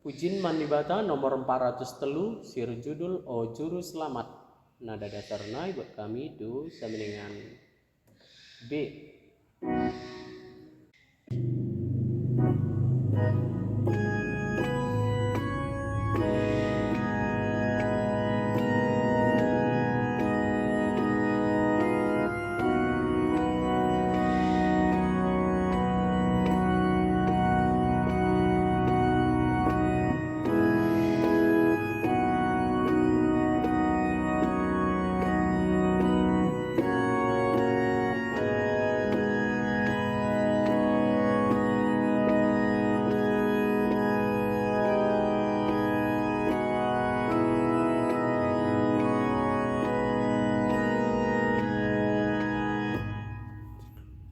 Pujin Mandibata nomor 403 sir judul O Juru Selamat. Nada dasarnya buat kami do sama dengan B.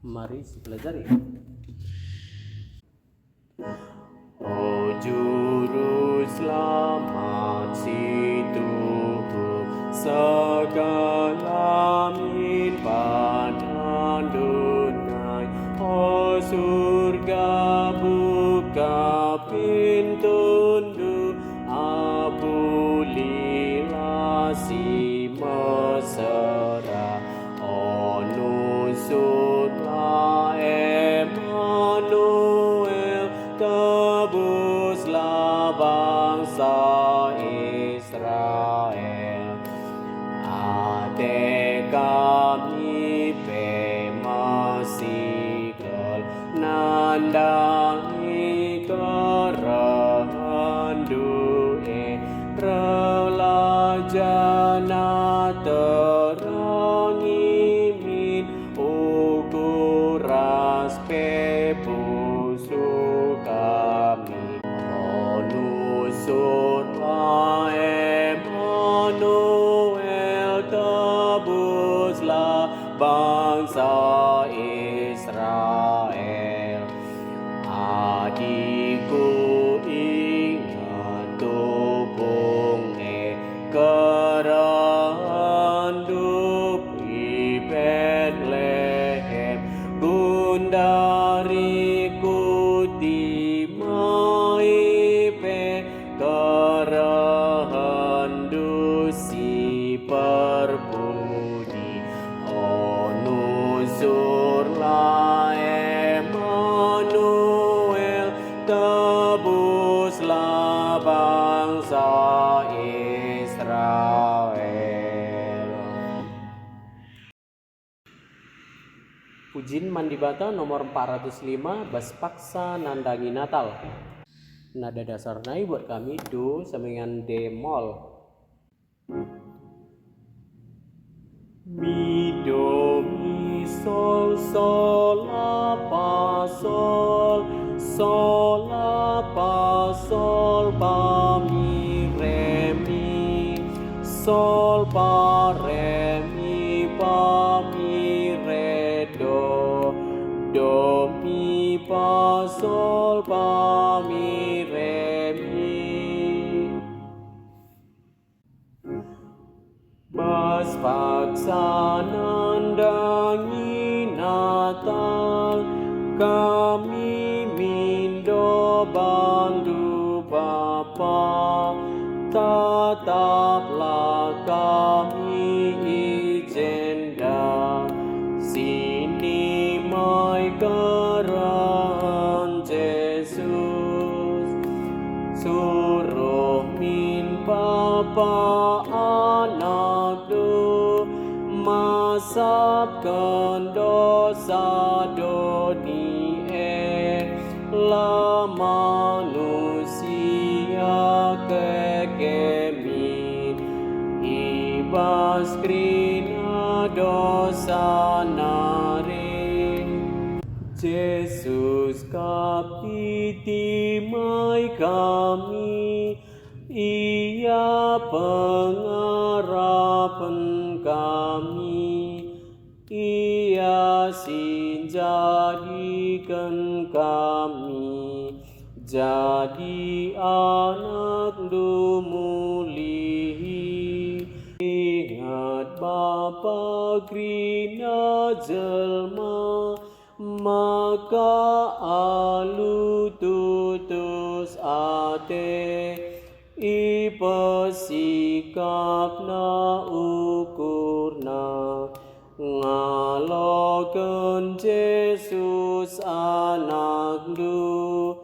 Mari pelajari. O Juru Selamat si Tuhan segala pada dunia, o surga buka pintu apulilah si mesra, o nusutlah Emmanuel, tebuslah bangsa Israel. Ade kami pemasikel nandangi kerenduke, relajana terangi min ukuras pepusu kami. Onusutlah Emmanuel, tebuslah bangsa Israel. Adikku ingat tupungnya kerendup di Bethlehem, gundariku timaipe kerendu si perbudi. O nuzurlah Emmanuel, tebuslah bangsa Israel. Pujin Mandibata nomor 405 Bas Paksa Nandangi Natal. Nada dasarnya buat kami do sama dengan D mol. Mi do mi sol sol la pa sol pa mi re mi sol pa re mi re do mi pa sol pa mi re mi. Bas paksa nandangi Natal, kami mindo bandu Bapa, tetaplah kami ijenda, sini mai keran Yesus, suruh min Bapa anak do, masapkan dosa dunia, la manusia kekemin, ibas krina dosa nari. Yesus kapiti mai kami, Ia pengharapan kami, Ia sinjadikan kami jadi anak dumuli. Ingat Bapa krina jelma, maka alu tutur Yesus ate ipesikapna ukurna ngaloken Yesus anak du